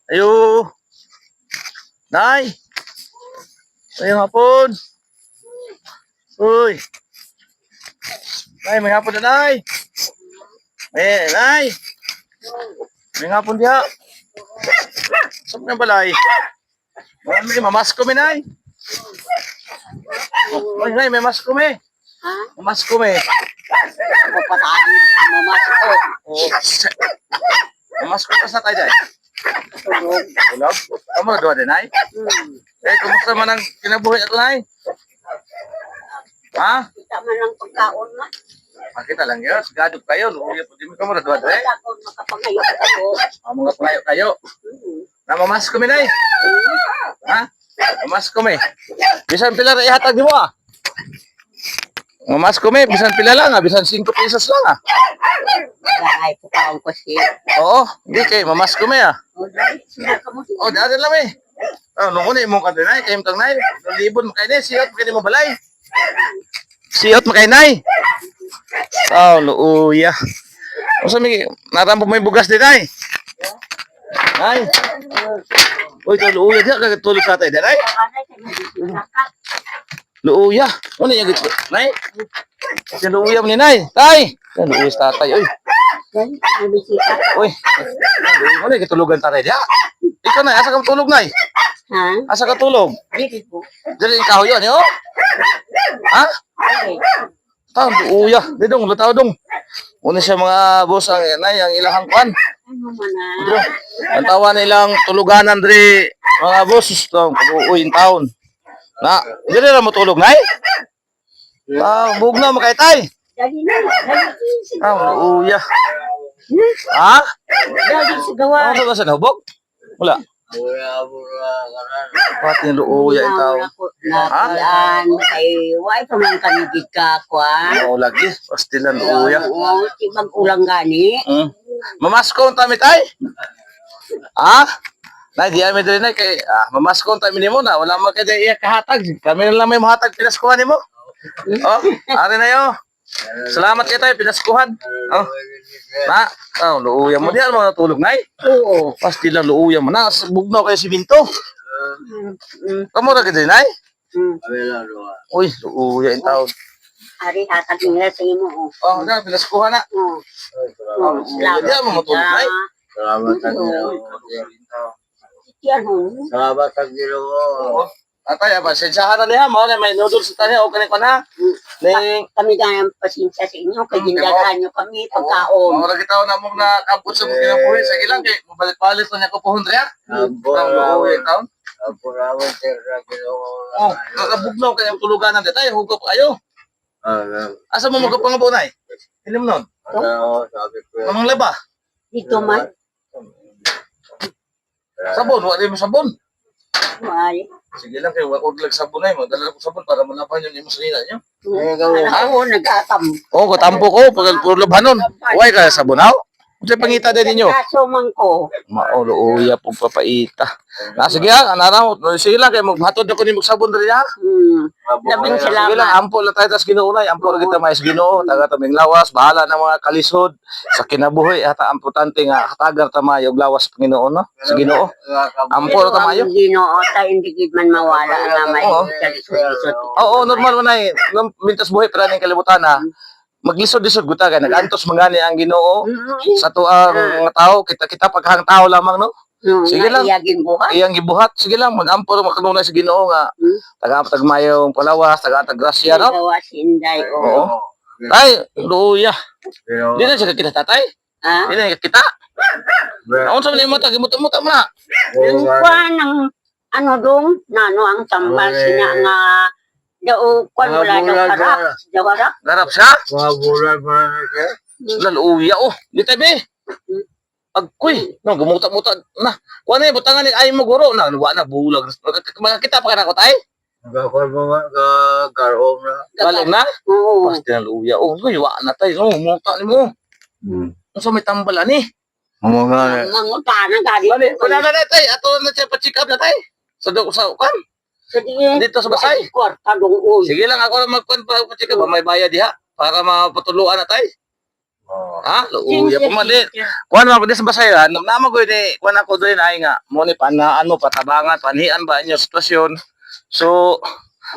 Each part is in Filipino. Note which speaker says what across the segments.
Speaker 1: Ayo. Nay. Ayun hapon. Uy. Nay, may hapon na nay. Nay. May hapon diha. Saan na balay? May mamasko mi nay. Ay, nay, may masko mi.
Speaker 2: Ha?
Speaker 1: Mamasko mi.
Speaker 2: Ako pa tayo, mamasko.
Speaker 1: Oh. Mamasko ka sa tayo dyan.
Speaker 2: Tulog.
Speaker 1: Ulog? Kamu na doon din ay? Kumusta man ang kinabuhi ito nay? Ha?
Speaker 2: Kita man lang pagkaon na.
Speaker 1: Makita lang yun. Sigadog kayo. Luya po din kamu na doon din.
Speaker 2: Wala ko makapangayo ako.
Speaker 1: Mga palayo kayo. Namamasko mi nay. Ha? Mamasko mi. Bisan pila na ihatag mo ah. Mamasko mi. Bisan pila lang ah. Bisan 5 pesos lang ah.
Speaker 2: Wala ay pagkaon ko siya.
Speaker 1: Oo. Hindi kay mamasko mi ah.
Speaker 2: O dahil sila ka mo siya.
Speaker 1: Oh, dati lang eh. Oh, nung una imong kanto nay, kayong tang nay. Libon makay nay, siyot makay mo balay. Siyot makay nay. Oh, luuya. Usa mi narampo may bugas din nay. Nay. Oy, to luuya dia kag tulog sa tay nay. Luuya. Ano yung gito? Nay. Si luuya mo ni nay. Tay. Luuya sa tatay oy. Oy. Ano yung tulugan tatay dia? Ikaw nay, asa ka tulog nay?
Speaker 2: Ha?
Speaker 1: Asa ka tulog?
Speaker 2: Dito po.
Speaker 1: Dili ikaw yun, yo? Ha?
Speaker 2: Okay.
Speaker 1: Tao, uya. Di dong, lutaw dong. Una siya mga boss ang nay, ang ilahang kwan.
Speaker 2: Ano man na?
Speaker 1: Bro, ang tawa nilang tuluganan diri mga boss, tong uuyin taon. Na, dili na mo tulog nay? Ah, bugna mo kay tay.
Speaker 2: Dali na. Dali sa
Speaker 1: Ah, uya. Ha?
Speaker 2: Dali sa gawa.
Speaker 1: Ano ba sa nahubog? Wala. Pati yung luuya ikaw.
Speaker 2: Nakulaan. Kay, why pa man kami gika kwa?
Speaker 1: Oo, lagi. Pastilan luuya.
Speaker 2: Oo, tibag ulang gani.
Speaker 1: Mamasko ang tami tay? Ha? Nay, di amin din na kay mamasko ang tami nimo na. Wala mo kaya iya kahatag. Kami na lang may mahatag pinaskuhan nimo. Oh, ari na yo. Salamat kay tayo pinaskuhan. Oh. Na, oh, luuya mo diyan mga tulog nay.
Speaker 2: Oo.
Speaker 1: Pasti lang luuya mo na. Bugnaw kayo si Binto. Kamu ra gid nay? Uy, luuya in taon.
Speaker 2: Ari hatag nila sa imo.
Speaker 1: Oh, na pinaskuhan na.
Speaker 2: Oo.
Speaker 1: Oh, luuya diyan mo matulog nay.
Speaker 3: Salamat sa Ginoo.
Speaker 2: Yan ho.
Speaker 3: Salamat sa Ginoo.
Speaker 1: Atay, pasensyahan na niya. Mo na may noodles sa tanya. Okay ko na. Ning
Speaker 2: Kami ganyan pasensya sa inyo. Kay gindagan nyo kami pagkaon.
Speaker 1: Mga kita na mo na kabot sa mga kinabuhi sa ilang kay mabalik-balik na niya ko pohon riya.
Speaker 3: Ampun
Speaker 1: Taon.
Speaker 3: naman sa Ginoo.
Speaker 1: Oh, nakabugnaw kayong tuluganan dito. Ay, hugop kayo. Asa mo magkapangabaw na eh? Ilim nun.
Speaker 3: Sabi ko,
Speaker 1: Mamang laba.
Speaker 2: Dito man.
Speaker 1: Sabon, wala mo sabon.
Speaker 2: Mari.
Speaker 1: Sige lang kayo, wala lang sabon na eh. Magdala ko sabon para malaban yung imo sa nila nyo.
Speaker 2: Ako nag-atam.
Speaker 1: Oo, katampo ko. Pag puro labhanon. Huwag ka sabon ha? Kung pangita din ninyo.
Speaker 2: Kaso man ko.
Speaker 1: Maulo, uya pong papaita. Sige ha, anaraw. Sige lang kayo, maghatod ako ni magsabon rin ha.
Speaker 2: Labing
Speaker 1: Sige lang,
Speaker 2: salamat.
Speaker 1: ampo lang tayo, tas ginuunay. Ampo lang kita mais ginoo. Taga taming lawas, bahala ng mga kalisod. Sa kinabuhi, hata amputante nga, hatagar tamayo, lawas Panginoon, no? Sa ginoo. Ampo lang tamayo.
Speaker 2: Ang ginoo tayo hindi gid man mawala nga may
Speaker 1: Oo.
Speaker 2: kalisod-lisod.
Speaker 1: Oo, normal mo na eh. Mintas buhay, pero ng kalibutan ha. Maglisod-lisod guta ka, nag-antos mangani ang ginoo. Sa tuang mga tao, kita paghang tao lamang, no? Sige lang.
Speaker 2: Iyagin buhat.
Speaker 1: Iyang gibuhat, sige lang, mag-ampo lang makanunay sa ginoo nga. Taga-tagmayong palawas, taga-tagrasya, no?
Speaker 2: Gawa sinday o.
Speaker 1: Oo. Ay, luya. Di na siya kita tatay.
Speaker 2: Ha?
Speaker 1: Di na kita. Naon sa mga mata, gimuta-muta mo na.
Speaker 2: Yung kwan ng ano dong, nano ang tambal sina nga daw kwan wala daw harap. Dawarak.
Speaker 1: Garap siya.
Speaker 3: mga bulan pa na siya.
Speaker 1: Laluya, oh. Di tayo, be. Agkoy. No, gumuta-muta na. Kuha na yung butangan ni ayaw mo guro. Na, na, bulag. Kita pa ka na ko tayo.
Speaker 3: Nagkakon mo nga, kagarhom na.
Speaker 1: Galing na.
Speaker 2: Oo.
Speaker 1: Pasti na luya. Oh, luya na tayo. Oh, muta ni mo. So may tambalan eh.
Speaker 3: Mga
Speaker 2: Mga tanang gadi.
Speaker 1: Bali, wala na tayo. Ato na siya pa-check up na tayo. Sa ukan. Dito sa Basay.
Speaker 2: Kwarta dong uy.
Speaker 1: Sige lang ako lang magkuhan pa check up. May bayad diha para mapatuluan na tayo.
Speaker 3: Oh.
Speaker 1: Ha? Luuya pa man din. Kuan man ko din sa basayan, naman ko ni kuan ako din ay nga mo ni panaan mo patabangan, panian ba inyo sitwasyon. So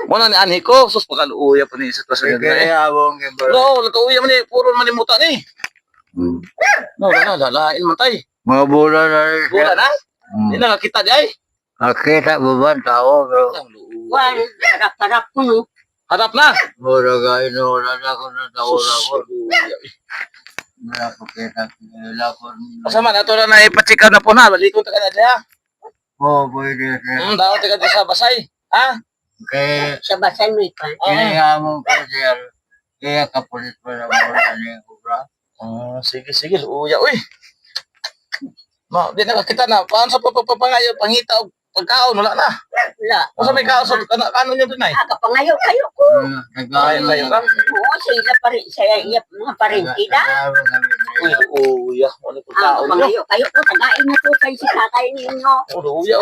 Speaker 1: mo na ni anhi ko sus pagaluya pa ni sitwasyon
Speaker 3: Kaya
Speaker 1: ni.
Speaker 3: abong iba.
Speaker 1: No, lutuya man ni puro man ni muta ni. No, lalain man tay.
Speaker 3: Mga bulan na rin siya.
Speaker 1: Pura na. Di na nakita di ay.
Speaker 3: Nakita mo ba ang tao? Pero
Speaker 2: Kuan, harap-harap ko no.
Speaker 1: Harap na.
Speaker 3: mura ka inuulan ako na taon ako. Wala ko kita. Wala ko.
Speaker 1: Kasama na to na ipa-check out na po na. Balikon ta ka na diya.
Speaker 3: Oo, pwede siya.
Speaker 1: Daw ta ka sa basay. Ha?
Speaker 3: Kaya
Speaker 2: Sa basan mo ikan.
Speaker 3: kaya mo ko siya. Kaya kapulit pa na mura niya ko bra.
Speaker 1: Sige, luya. Uy. Ma, di na kita na. Paano sa papangayo, pangita o pagkaon, wala na.
Speaker 2: Wala.
Speaker 1: O sa may kaon, ano nyo doon ay?
Speaker 2: Kapangayo kayo ko.
Speaker 1: Kayo ka?
Speaker 2: Oo, sa ila pa rin, sa iya mga parentida.
Speaker 1: Uy, luya. Ano ko kaon nyo?
Speaker 2: Kapangayo kayo ko, tagain mo po kayo si tatay ninyo.
Speaker 1: Luya.